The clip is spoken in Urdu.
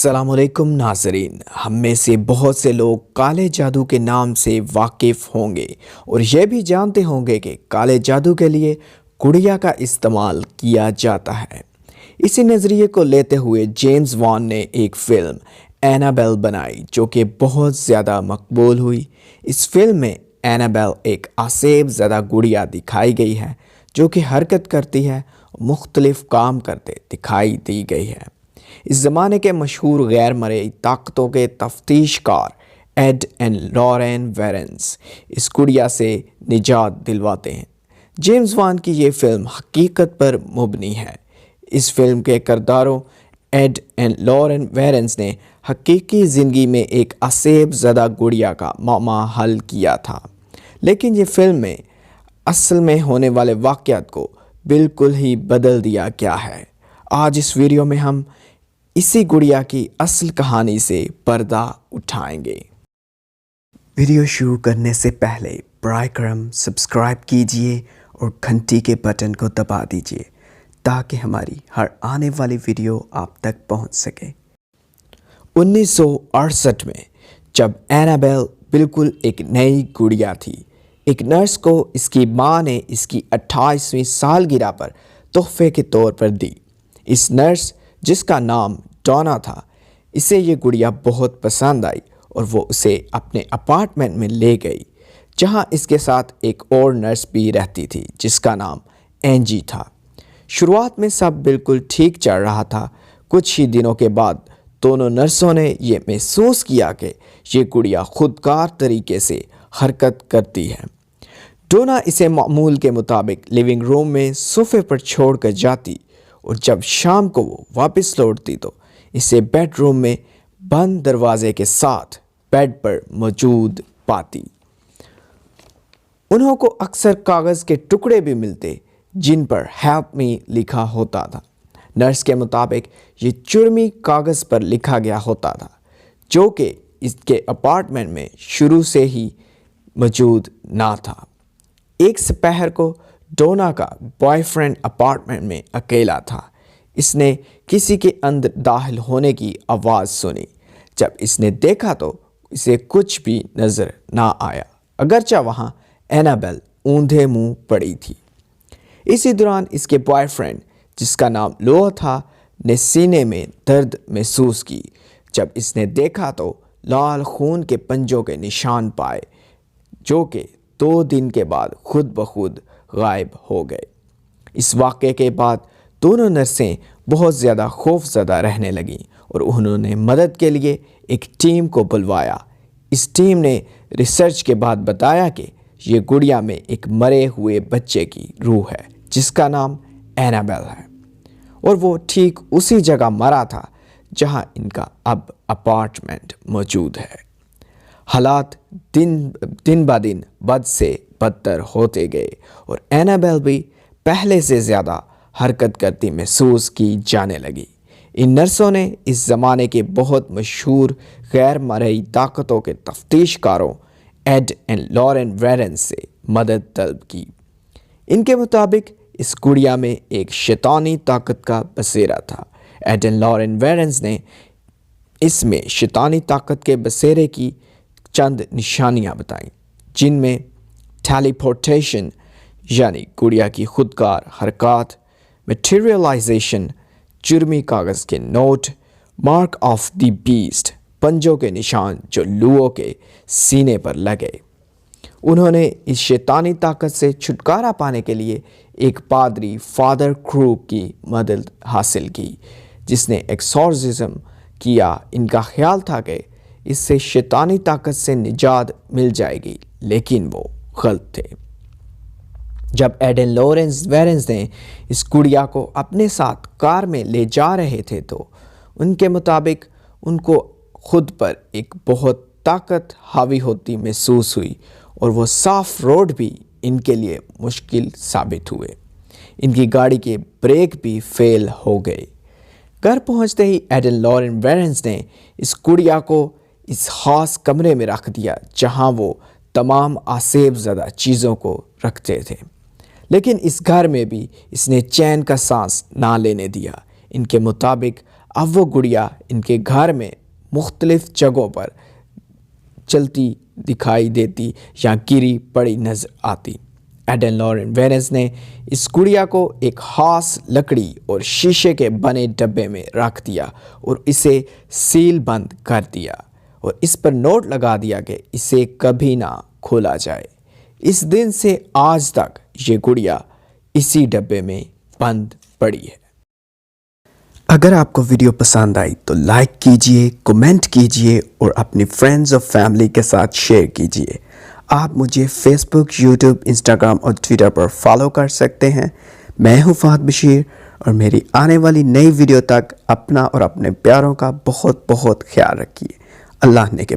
السلام علیکم ناظرین، ہم میں سے بہت سے لوگ کالے جادو کے نام سے واقف ہوں گے اور یہ بھی جانتے ہوں گے کہ کالے جادو کے لیے گڑیا کا استعمال کیا جاتا ہے۔ اسی نظریے کو لیتے ہوئے جیمز وان نے ایک فلم اینابیل بنائی جو کہ بہت زیادہ مقبول ہوئی۔ اس فلم میں اینابیل ایک عصیب زدہ گڑیا دکھائی گئی ہے جو کہ حرکت کرتی ہے اور مختلف کام کرتے دکھائی دی گئی ہے۔ اس زمانے کے مشہور غیر مرئی طاقتوں کے تفتیش کار ایڈ اینڈ لارین ویرنز اس گڑیا سے نجات دلواتے ہیں۔ جیمز وان کی یہ فلم حقیقت پر مبنی ہے۔ اس فلم کے کرداروں ایڈ اینڈ لارین ویرنز نے حقیقی زندگی میں ایک عصیب زدہ گڑیا کا معمہ حل کیا تھا، لیکن یہ فلم میں اصل میں ہونے والے واقعات کو بالکل ہی بدل دیا گیا ہے۔ آج اس ویڈیو میں ہم اسی گڑیا کی اصل کہانی سے پردہ اٹھائیں گے۔ ویڈیو شروع کرنے سے پہلے براہ کرم سبسکرائب کیجئے اور گھنٹی کے بٹن کو دبا دیجئے تاکہ ہماری ہر آنے والی ویڈیو آپ تک پہنچ سکے۔ 1968 میں جب اینابیل بالکل ایک نئی گڑیا تھی، ایک نرس کو اس کی ماں نے اس کی 28ویں سالگرہ پر تحفے کے طور پر دی۔ اس نرس جس کا نام ڈونا تھا، اسے یہ گڑیا بہت پسند آئی اور وہ اسے اپنے اپارٹمنٹ میں لے گئی، جہاں اس کے ساتھ ایک اور نرس بھی رہتی تھی جس کا نام اینجی تھا۔ شروعات میں سب بالکل ٹھیک چل رہا تھا۔ کچھ ہی دنوں کے بعد دونوں نرسوں نے یہ محسوس کیا کہ یہ گڑیا خودکار طریقے سے حرکت کرتی ہے۔ ڈونا اسے معمول کے مطابق لیونگ روم میں صوفے پر چھوڑ کر جاتی اور جب شام کو وہ واپس لوٹتی تو اسے بیڈ روم میں بند دروازے کے ساتھ بیڈ پر موجود پاتی۔ انہوں کو اکثر کاغذ کے ٹکڑے بھی ملتے جن پر ہیلپ می لکھا ہوتا تھا۔ نرس کے مطابق یہ جرمی کاغذ پر لکھا گیا ہوتا تھا جو کہ اس کے اپارٹمنٹ میں شروع سے ہی موجود نہ تھا۔ ایک سپہر کو ڈونا کا بوائے فرینڈ اپارٹمنٹ میں اکیلا تھا۔ اس نے کسی کے اندر داخل ہونے کی آواز سنی۔ جب اس نے دیکھا تو اسے کچھ بھی نظر نہ آیا، اگرچہ وہاں اینابیل اوندھے منہ پڑی تھی۔ اسی دوران اس کے بوائے فرینڈ جس کا نام لو تھا نے سینے میں درد محسوس کی۔ جب اس نے دیکھا تو لال خون کے پنجوں کے نشان پائے جو کہ 2 دن کے بعد خود بخود غائب ہو گئے۔ اس واقعے کے بعد دونوں نرسیں بہت زیادہ خوف زدہ رہنے لگیں اور انہوں نے مدد کے لیے ایک ٹیم کو بلوایا۔ اس ٹیم نے ریسرچ کے بعد بتایا کہ یہ گڑیا میں ایک مرے ہوئے بچے کی روح ہے جس کا نام اینابیل ہے اور وہ ٹھیک اسی جگہ مرا تھا جہاں ان کا اب اپارٹمنٹ موجود ہے۔ حالات دن بہ دن بد سے بدتر ہوتے گئے اور اینابیل بھی پہلے سے زیادہ حرکت کرتی محسوس کی جانے لگی۔ ان نرسوں نے اس زمانے کے بہت مشہور غیر مرئی طاقتوں کے تفتیش کاروں ایڈ اینڈ لارین ویرنز سے مدد طلب کی۔ ان کے مطابق اس گڑیا میں ایک شیطانی طاقت کا بسیرا تھا۔ ایڈ اینڈ لارین ویرنز نے اس میں شیطانی طاقت کے بسیرے کی چند نشانیاں بتائیں، جن میں ٹیلی پورٹیشن یعنی گڑیا کی خودکار حرکات، میٹیریلائزیشن جرمی کاغذ کے note, mark of the beast پنجوں کے نشان جو لوؤں کے سینے پر لگے۔ انہوں نے اس شیطانی طاقت سے چھٹکارا پانے کے لیے ایک پادری فادر کروک کی مدد حاصل کی جس نے ایکسورسزم کیا۔ ان کا خیال تھا کہ اس سے شیطانی طاقت سے نجات مل جائے گی، لیکن وہ غلط تھے۔ جب ایڈ اینڈ لارین ویرنز نے اس گڑیا کو اپنے ساتھ کار میں لے جا رہے تھے تو ان کے مطابق ان کو خود پر ایک بہت طاقت حاوی ہوتی محسوس ہوئی اور وہ صاف روڈ بھی ان کے لیے مشکل ثابت ہوئے۔ ان کی گاڑی کے بریک بھی فیل ہو گئے۔ گھر پہنچتے ہی ایڈ اینڈ لارین ویرنز نے اس گڑیا کو اس خاص کمرے میں رکھ دیا جہاں وہ تمام عصیب زدہ چیزوں کو رکھتے تھے، لیکن اس گھر میں بھی اس نے چین کا سانس نہ لینے دیا۔ ان کے مطابق اب وہ گڑیا ان کے گھر میں مختلف جگہوں پر چلتی دکھائی دیتی یا گری پڑی نظر آتی۔ ایڈن لارن وینز نے اس گڑیا کو ایک خاص لکڑی اور شیشے کے بنے ڈبے میں رکھ دیا اور اسے سیل بند کر دیا اور اس پر نوٹ لگا دیا کہ اسے کبھی نہ کھولا جائے۔ اس دن سے آج تک یہ گڑیا اسی ڈبے میں بند پڑی ہے۔ اگر آپ کو ویڈیو پسند آئی تو لائک کیجئے، کومنٹ کیجئے اور اپنی فرینڈز اور فیملی کے ساتھ شیئر کیجئے۔ آپ مجھے فیس بک، یوٹیوب، انسٹاگرام اور ٹویٹر پر فالو کر سکتے ہیں۔ میں ہوں فہد بشیر اور میری آنے والی نئی ویڈیو تک اپنا اور اپنے پیاروں کا بہت بہت خیال رکھیے۔ اللہ نے کے